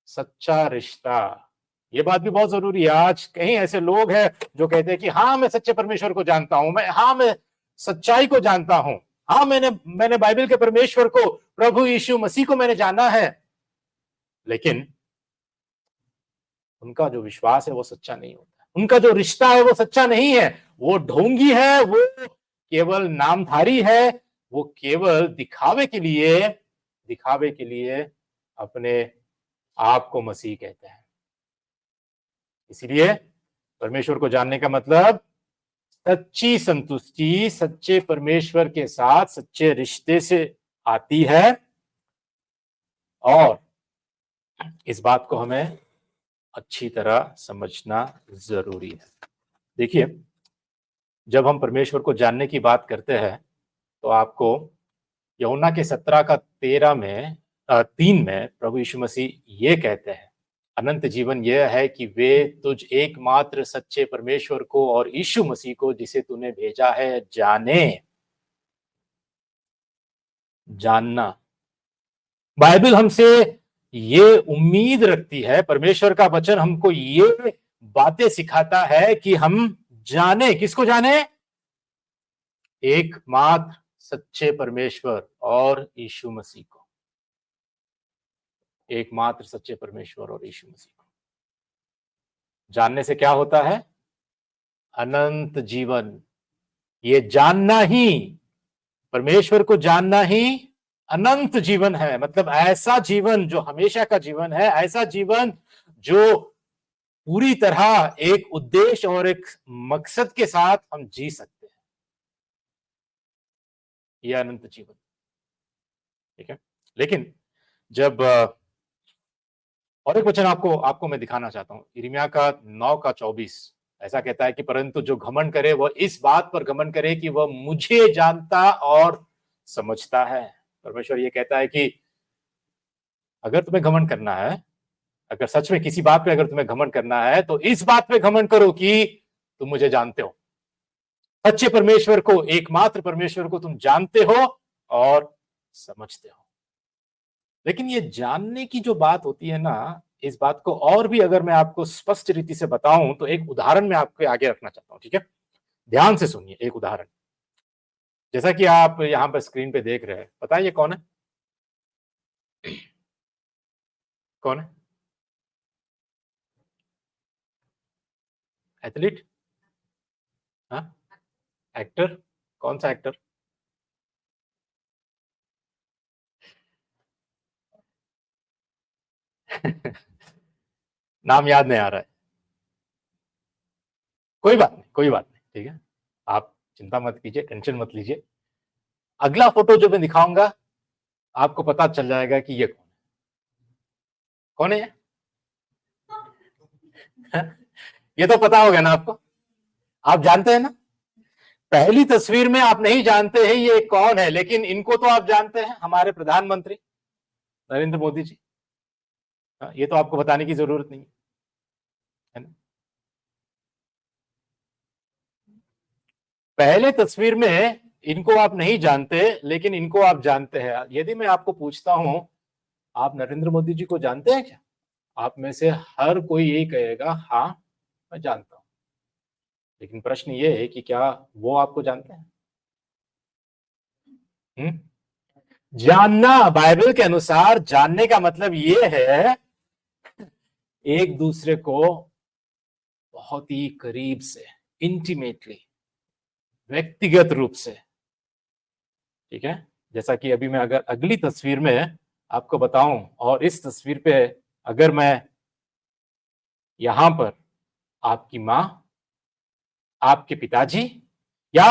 सच्चा रिश्ता, ये बात भी बहुत जरूरी है। आज कहीं ऐसे लोग हैं जो कहते हैं कि हाँ मैं सच्चे परमेश्वर को जानता हूं, मैं सच्चाई को जानता हूं, हाँ मैंने बाइबल के परमेश्वर को, प्रभु यीशु मसीह को मैंने जाना है, लेकिन उनका जो विश्वास है वो सच्चा नहीं होता, उनका जो रिश्ता है वो सच्चा नहीं है, वो ढोंगी है, वो केवल नामधारी है, वो केवल दिखावे के लिए अपने आप को मसीह कहते हैं। इसलिए परमेश्वर को जानने का मतलब सच्ची संतुष्टि सच्चे परमेश्वर के साथ सच्चे रिश्ते से आती है, और इस बात को हमें अच्छी तरह समझना जरूरी है। देखिए, जब हम परमेश्वर को जानने की बात करते हैं तो आपको यूहन्ना के 17 का 3 में प्रभु यीशु मसीह ये कहते हैं, अनंत जीवन यह है कि वे तुझ एकमात्र सच्चे परमेश्वर को और यीशु मसीह को जिसे तूने भेजा है जाने। जानना, बाइबल हमसे ये उम्मीद रखती है, परमेश्वर का वचन हमको ये बातें सिखाता है कि हम जाने, किसको जाने? एकमात्र सच्चे परमेश्वर और यीशु मसीह को। एकमात्र सच्चे परमेश्वर और यीशु मसीह को जानने से क्या होता है? अनंत जीवन। ये जानना ही, परमेश्वर को जानना ही अनंत जीवन है। मतलब ऐसा जीवन जो हमेशा का जीवन है, ऐसा जीवन जो पूरी तरह एक उद्देश्य और एक मकसद के साथ हम जी सकते हैं, यह अनंत जीवन। ठीक है, लेकिन जब और एक वचन आपको मैं दिखाना चाहता हूं, यिर्मयाह का 9 का 24 ऐसा कहता है कि परंतु जो घमंड करे वह इस बात पर घमंड करे कि वह मुझे जानता और समझता है। परमेश्वर ये कहता है कि अगर तुम्हें घमंड करना है, अगर सच में किसी बात पे अगर तुम्हें घमंड करना है तो इस बात पे घमंड करो कि तुम मुझे जानते हो, सच्चे परमेश्वर को, एकमात्र परमेश्वर को तुम जानते हो और समझते हो। लेकिन ये जानने की जो बात होती है ना, इस बात को और भी अगर मैं आपको स्पष्ट रीति से बताऊं तो एक उदाहरण मैं आपके आगे रखना चाहता हूं। ठीक है, ध्यान से सुनिए। एक उदाहरण, जैसा कि आप यहां पर स्क्रीन पे देख रहे हैं, पता है ये कौन है? कौन है? एथलीट? हाँ, एक्टर? कौन सा एक्टर? नाम याद नहीं आ रहा है। कोई बात नहीं, कोई बात नहीं, ठीक है, आप चिंता मत कीजिए, टेंशन मत लीजिए। अगला फोटो जो मैं दिखाऊंगा आपको पता चल जाएगा कि ये कौन है। ये तो पता होगा ना आपको, आप जानते हैं ना। पहली तस्वीर में आप नहीं जानते हैं ये कौन है, लेकिन इनको तो आप जानते हैं, हमारे प्रधानमंत्री नरेंद्र मोदी जी। ये तो आपको बताने की जरूरत नहीं है ना। पहले तस्वीर में इनको आप नहीं जानते, लेकिन इनको आप जानते हैं। यदि मैं आपको पूछता हूं आप नरेंद्र मोदी जी को जानते हैं क्या, आप में से हर कोई यही कहेगा हाँ मैं जानता हूं। लेकिन प्रश्न ये है कि क्या वो आपको जानते हैं? जानना, बाइबल के अनुसार जानने का मतलब ये है एक दूसरे को बहुत ही करीब से, इंटीमेटली, व्यक्तिगत रूप से। ठीक है, जैसा कि अभी मैं अगर अगली तस्वीर में आपको बताऊं, और इस तस्वीर पे अगर मैं यहां पर आपकी मां, आपके पिताजी, या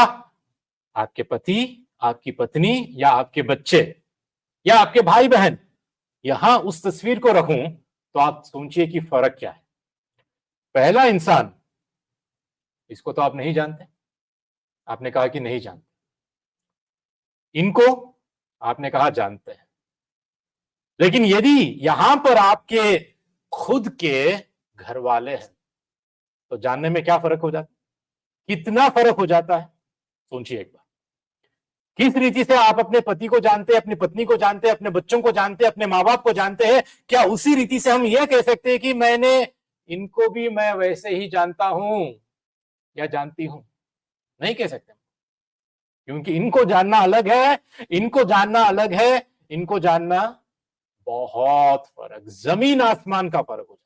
आपके पति, आपकी पत्नी, या आपके बच्चे, या आपके भाई बहन, यहां उस तस्वीर को रखूं तो आप सोचिए कि फर्क क्या है। पहला इंसान, इसको तो आप नहीं जानते, आपने कहा कि नहीं जानते। इनको आपने कहा जानते हैं। लेकिन यदि यहां पर आपके खुद के घर वाले हैं तो जानने में क्या फर्क हो जाता है? कितना फर्क हो जाता है, सोचिए एक बार। किस रीति से आप अपने पति को जानते हैं, अपनी पत्नी को जानते हैं, अपने बच्चों को जानते हैं, अपने माँ बाप को जानते हैं, क्या उसी रीति से हम यह कह सकते हैं कि इनको भी मैं वैसे ही जानता हूं या जानती हूं? नहीं कह सकते, क्योंकि इनको जानना अलग है, इनको जानना अलग है, इनको जानना बहुत फर्क, जमीन आसमान का फर्क हो जाता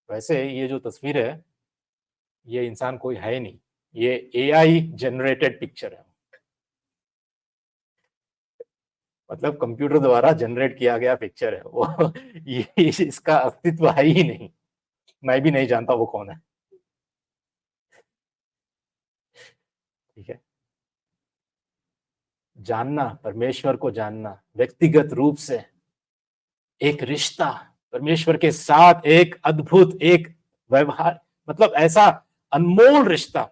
है। वैसे ये जो तस्वीर है, ये इंसान कोई है नहीं, ये एआई जनरेटेड पिक्चर है, मतलब कंप्यूटर द्वारा जनरेट किया गया पिक्चर है वो। ये इसका अस्तित्व है ही नहीं, मैं भी नहीं जानता वो कौन है, ठीक है। जानना, परमेश्वर को जानना व्यक्तिगत रूप से, एक रिश्ता परमेश्वर के साथ, एक अद्भुत, एक व्यवहार, मतलब ऐसा अनमोल रिश्ता,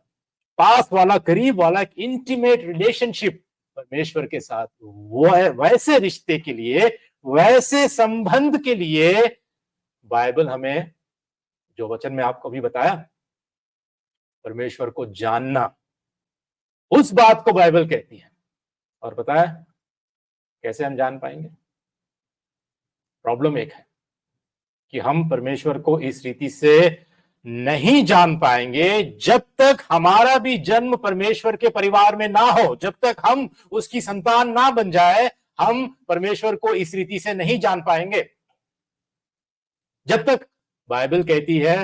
पास वाला, करीब वाला, एक इंटीमेट रिलेशनशिप परमेश्वर के साथ, वो है। वैसे रिश्ते के लिए, वैसे संबंध के लिए बाइबल हमें, जो वचन में आपको अभी बताया, परमेश्वर को जानना, उस बात को बाइबल कहती है। और पता है कैसे हम जान पाएंगे? प्रॉब्लम एक है कि हम परमेश्वर को इस रीति से नहीं जान पाएंगे जब तक हमारा भी जन्म परमेश्वर के परिवार में ना हो, जब तक हम उसकी संतान ना बन जाए, हम परमेश्वर को इस रीति से नहीं जान पाएंगे। जब तक बाइबल कहती है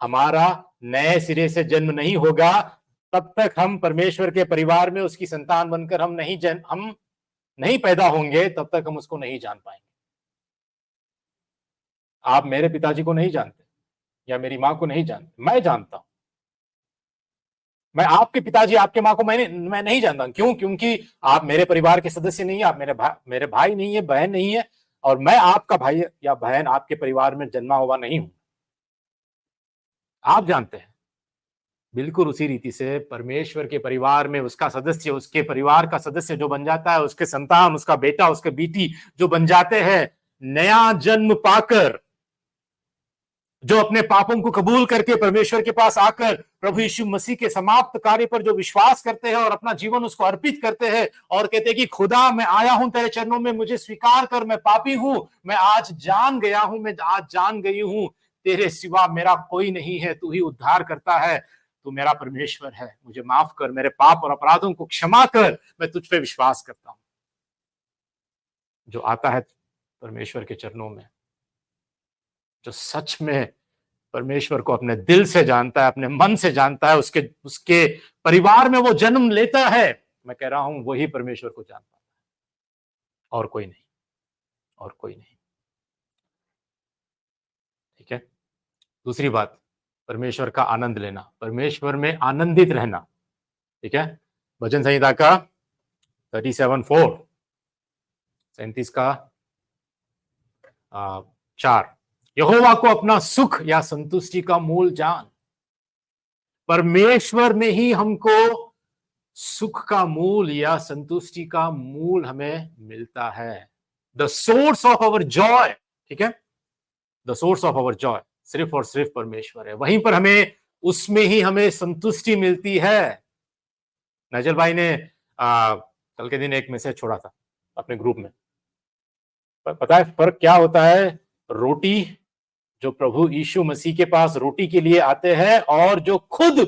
हमारा नए सिरे से जन्म नहीं होगा, तब तक हम परमेश्वर के परिवार में उसकी संतान बनकर हम नहीं पैदा होंगे, तब तक हम उसको नहीं जान पाएंगे। आप मेरे पिताजी को नहीं जानते या मेरी मां को नहीं जानते, मैं जानता हूं। मैं आपके पिताजी, आपके मां को मैं नहीं जानता। क्यों? क्योंकि आप मेरे परिवार के सदस्य नहीं है, आप मेरे भाई नहीं है, बहन नहीं है, और मैं आपका भाई या बहन आपके परिवार में जन्मा हुआ नहीं हूं। आप जानते हैं। बिल्कुल उसी रीति से परमेश्वर के परिवार में उसका सदस्य, उसके परिवार का सदस्य जो बन जाता है, उसके संतान, उसका बेटा, उसके बेटी जो बन जाते हैं, नया जन्म पाकर, जो अपने पापों को कबूल करके परमेश्वर के पास आकर प्रभु यीशु मसीह के समाप्त कार्य पर जो विश्वास करते हैं और अपना जीवन उसको अर्पित करते हैं और कहते हैं कि खुदा मैं आया हूं तेरे चरणों में, मुझे स्वीकार कर, मैं पापी हूं, मैं आज जान गया हूं, मैं आज जान गई हूं, तेरे सिवा मेरा कोई नहीं है, तू ही उद्धार करता है, तू मेरा परमेश्वर है, मुझे माफ कर, मेरे पाप और अपराधों को क्षमा कर, मैं तुझ पे विश्वास करता हूं। जो आता है परमेश्वर के चरणों में, जो सच में परमेश्वर को अपने दिल से जानता है, अपने मन से जानता है, उसके परिवार में वो जन्म लेता है, मैं कह रहा हूं वही परमेश्वर को जान पाता है, और कोई नहीं, और कोई नहीं, ठीक है। दूसरी बात, परमेश्वर का आनंद लेना, परमेश्वर में आनंदित रहना, ठीक है। भजन संहिता का 37:4, 37 का 4, यहोवा को अपना सुख या संतुष्टि का मूल जान। परमेश्वर में ही हमको सुख का मूल या संतुष्टि का मूल हमें मिलता है। The source of our joy, ठीक है, the source of our joy सिर्फ और सिर्फ परमेश्वर है। वहीं पर उसमें ही हमें संतुष्टि मिलती है। नजर भाई ने कल के दिन एक मैसेज छोड़ा था अपने ग्रुप में। पता है फर्क क्या होता है? रोटी, जो प्रभु यीशु मसीह के पास रोटी के लिए आते हैं, और जो खुद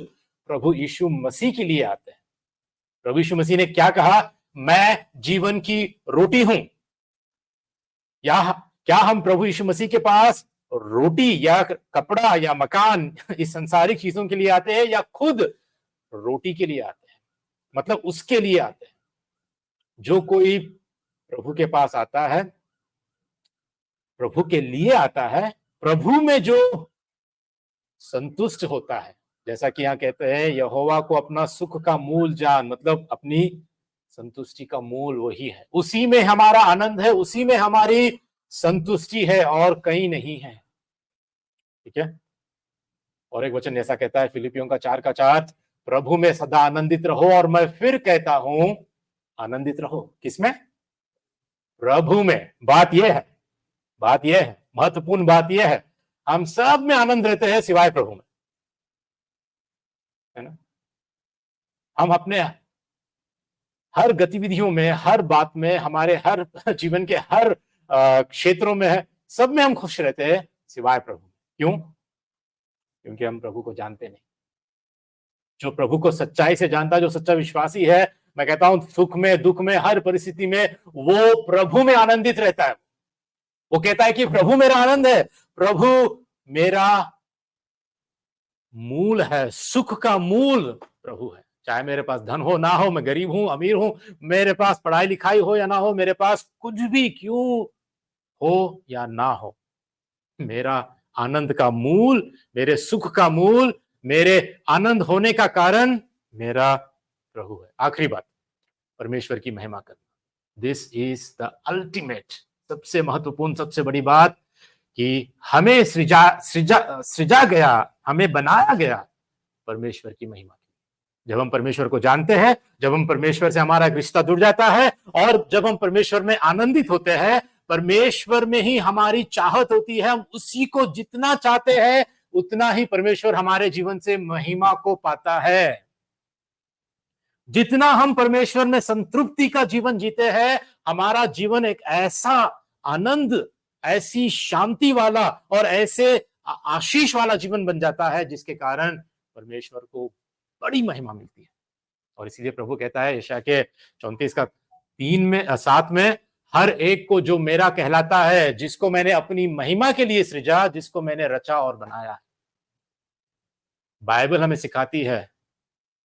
प्रभु यीशु मसीह के लिए आते हैं। प्रभु यीशु मसीह ने क्या कहा? मैं जीवन की रोटी हूं। या क्या हम प्रभु यीशु मसीह के पास रोटी या कपड़ा या मकान, इस संसारिक चीजों के लिए आते हैं, या खुद रोटी के लिए आते हैं? मतलब उसके लिए आते हैं। जो कोई प्रभु के पास आता है, प्रभु के लिए आता है, प्रभु में जो संतुष्ट होता है, जैसा कि यहां कहते हैं यहोवा को अपना सुख का मूल जान, मतलब अपनी संतुष्टि का मूल वही है, उसी में हमारा आनंद है, उसी में हमारी संतुष्टि है, और कहीं नहीं है, ठीक है। और एक वचन ऐसा कहता है फिलिपियों का 4:4, प्रभु में सदा आनंदित रहो, और मैं फिर कहता हूं आनंदित रहो। किसमें? प्रभु में। बात यह है, महत्वपूर्ण बात यह है, हम सब में आनंद रहते हैं सिवाय प्रभु में। है ना। हम अपने हर गतिविधियों में, हर बात में, हमारे हर जीवन के हर क्षेत्रों में है, सब में हम खुश रहते हैं सिवाय प्रभु। क्यों? क्योंकि हम प्रभु को जानते नहीं। जो प्रभु को सच्चाई से जानता है, जो सच्चा विश्वासी है, मैं कहता हूं सुख में, दुख में, हर परिस्थिति में वो प्रभु में आनंदित रहता है। वो कहता है कि प्रभु मेरा आनंद है, प्रभु मेरा मूल है, सुख का मूल प्रभु है। चाहे मेरे पास धन हो ना हो, मैं गरीब हूं अमीर हूं, मेरे पास पढ़ाई लिखाई हो या ना हो, मेरे पास कुछ भी क्यों हो या ना हो, मेरा आनंद का मूल, मेरे सुख का मूल, मेरे आनंद होने का कारण मेरा प्रभु है। आखिरी बात, परमेश्वर की महिमा करना। दिस इज द अल्टीमेट, सबसे महत्वपूर्ण, सबसे बड़ी बात कि हमें सृजा गया, हमें बनाया गया परमेश्वर की महिमा के। जब हम परमेश्वर को जानते हैं, जब हम परमेश्वर से हमारा रिश्ता जुड़ जाता है और जब हम परमेश्वर में आनंदित होते हैं, परमेश्वर में ही हमारी चाहत होती है, हम उसी को जितना चाहते हैं उतना ही परमेश्वर हमारे जीवन से महिमा को पाता है। जितना हम परमेश्वर में संतृप्ति का जीवन जीते हैं, हमारा जीवन एक ऐसा आनंद, ऐसी शांति वाला और ऐसे आशीष वाला जीवन बन जाता है जिसके कारण परमेश्वर को बड़ी महिमा मिलती है। और इसीलिए प्रभु कहता है यशायाह के 34 का 7 में, हर एक को जो मेरा कहलाता है, जिसको मैंने अपनी महिमा के लिए सृजा, जिसको मैंने रचा और बनाया है। बाइबल हमें सिखाती है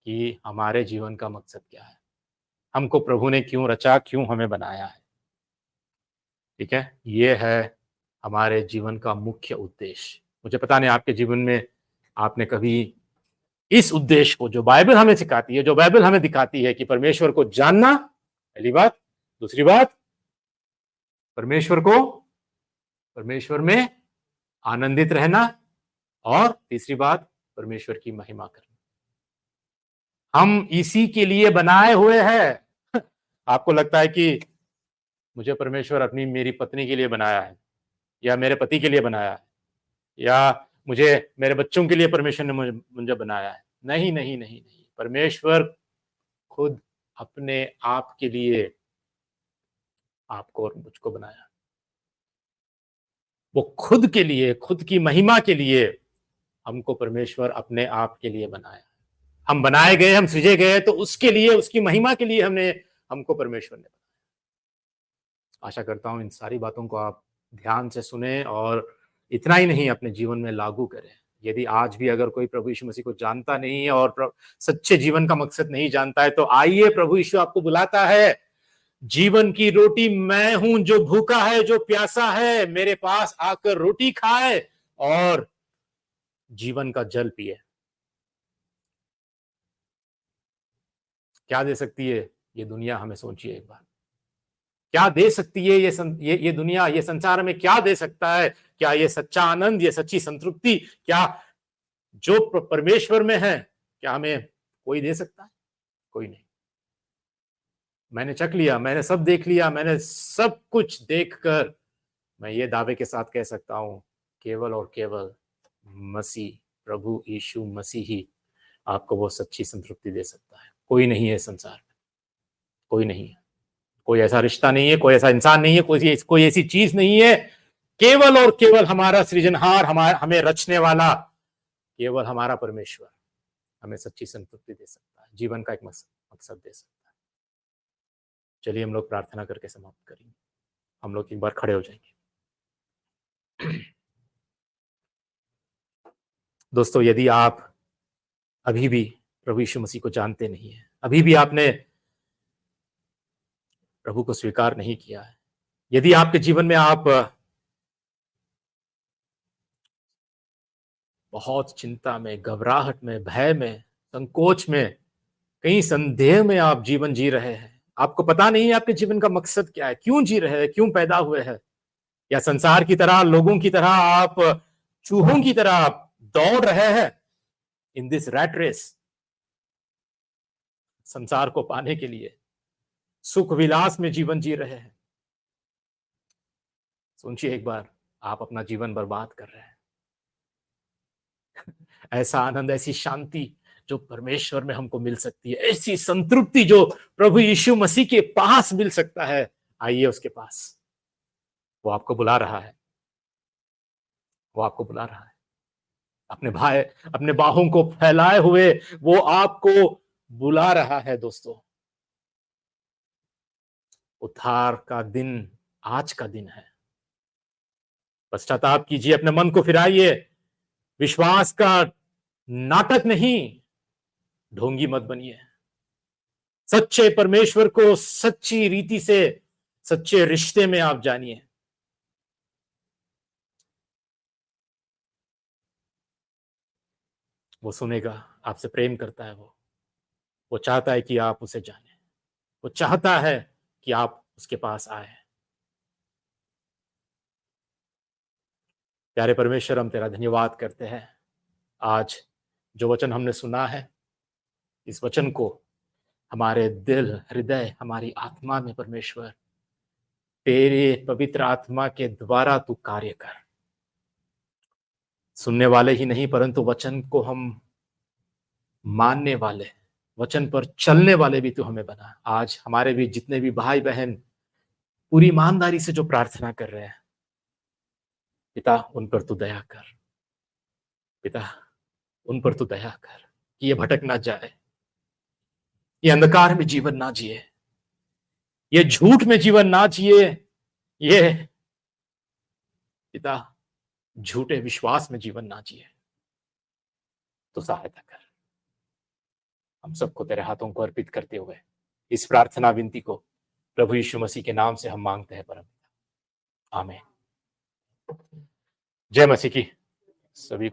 कि हमारे जीवन का मकसद क्या है, हमको प्रभु ने क्यों रचा, क्यों हमें बनाया है। ठीक है, ये है हमारे जीवन का मुख्य उद्देश्य। मुझे पता नहीं आपके जीवन में आपने कभी इस उद्देश्य को, जो बाइबल हमें सिखाती है, जो बाइबल हमें दिखाती है कि परमेश्वर को जानना, पहली बात, दूसरी बात परमेश्वर में आनंदित रहना, और तीसरी बात परमेश्वर की महिमा करना। हम इसी के लिए बनाए हुए हैं। आपको लगता है कि मुझे परमेश्वर अपनी मेरी पत्नी के लिए बनाया है, या मेरे पति के लिए बनाया है, या मुझे मेरे बच्चों के लिए परमेश्वर ने मुझे बनाया है। नहीं नहीं नहीं नहीं, परमेश्वर खुद अपने आप के लिए आपको और मुझको बनाया। वो खुद के लिए, खुद की महिमा के लिए हमको परमेश्वर अपने आप के लिए बनाया। हम बनाए गए, हम सृजे गए तो उसके लिए, उसकी महिमा के लिए हमको परमेश्वर ने बनाया। आशा करता हूं इन सारी बातों को आप ध्यान से सुने और इतना ही नहीं, अपने जीवन में लागू करें। यदि आज भी अगर कोई प्रभु यीशु मसीह को जानता नहीं है और सच्चे जीवन का मकसद नहीं जानता है, तो आइए, प्रभु यीशु आपको बुलाता है। जीवन की रोटी मैं हूं, जो भूखा है, जो प्यासा है, मेरे पास आकर रोटी खाए और जीवन का जल पिए। क्या दे सकती है ये दुनिया, हमें सोचिए एक बार। क्या दे सकती है ये दुनिया, ये संसार हमें क्या दे सकता है? क्या ये सच्चा आनंद, ये सच्ची संतृप्ति, क्या जो परमेश्वर में है, क्या हमें कोई दे सकता है? कोई नहीं। मैंने चख लिया, मैंने सब देख लिया, मैंने सब कुछ देखकर मैं ये दावे के साथ कह सकता हूं, केवल और केवल मसीह, प्रभु यीशु मसीह ही आपको वो सच्ची संतृप्ति दे सकता है। कोई नहीं है संसार में, कोई नहीं है, कोई ऐसा रिश्ता नहीं है, कोई ऐसा इंसान नहीं है, कोई ऐसी चीज नहीं है। केवल और केवल हमारा सृजनहार, हमें रचने वाला, केवल हमारा परमेश्वर हमें सच्ची संतृप्ति दे सकता है, जीवन का एक मकसद दे सकता है। चलिए हम लोग प्रार्थना करके समाप्त करेंगे। हम लोग एक बार खड़े हो जाएंगे। दोस्तों, यदि आप अभी भी प्रभु यीशु मसीह को जानते नहीं है, अभी भी आपने प्रभु को स्वीकार नहीं किया है, यदि आपके जीवन में आप बहुत चिंता में, घबराहट में, भय में, संकोच में, कहीं संदेह में आप जीवन जी रहे हैं, आपको पता नहीं है आपके जीवन का मकसद क्या है, क्यों जी रहे हैं, क्यों पैदा हुए हैं, या संसार की तरह, लोगों की तरह आप चूहों की तरह आप दौड़ रहे हैं इन दिस रैट रेस, संसार को पाने के लिए, सुख विलास में जीवन जी रहे हैं। सोचिए एक बार, आप अपना जीवन बर्बाद कर रहे हैं। ऐसा आनंद, ऐसी शांति जो परमेश्वर में हमको मिल सकती है, ऐसी संतृप्ति जो प्रभु यीशु मसीह के पास मिल सकता है। आइए उसके पास, वो आपको बुला रहा है, वो आपको बुला रहा है। अपने भाई, अपने बाहों को फैलाए हुए वो आपको बुला रहा है। दोस्तों, उद्धार का दिन आज का दिन है। पश्चाताप कीजिए, अपने मन को फिराइए, विश्वास का नाटक नहीं, ढोंगी मत बनिए। सच्चे परमेश्वर को सच्ची रीति से, सच्चे रिश्ते में आप जानिए। वो सुनेगा, आपसे प्रेम करता है। वो चाहता है कि आप उसे जाने, वो चाहता है कि आप उसके पास आए। प्यारे परमेश्वर, हम तेरा धन्यवाद करते हैं। आज जो वचन हमने सुना है, इस वचन को हमारे दिल, हृदय, हमारी आत्मा में परमेश्वर तेरे पवित्र आत्मा के द्वारा तू कार्य कर। सुनने वाले ही नहीं, परंतु वचन को हम मानने वाले, वचन पर चलने वाले भी तू हमें बना। आज हमारे भी जितने भी भाई बहन पूरी ईमानदारी से जो प्रार्थना कर रहे हैं, पिता उन पर तू दया कर। पिता उन पर तू दया कर कि ये भटक ना जाए, ये अंधकार में जीवन ना जिए, ये झूठ में जीवन ना जिए, ये पिता झूठे विश्वास में जीवन ना जिए। तो सहायता कर। हम सबको तेरे हाथों को अर्पित करते हुए इस प्रार्थना विनती को प्रभु यीशु मसीह के नाम से हम मांगते हैं परम। आमीन। जय मसीह की। सभी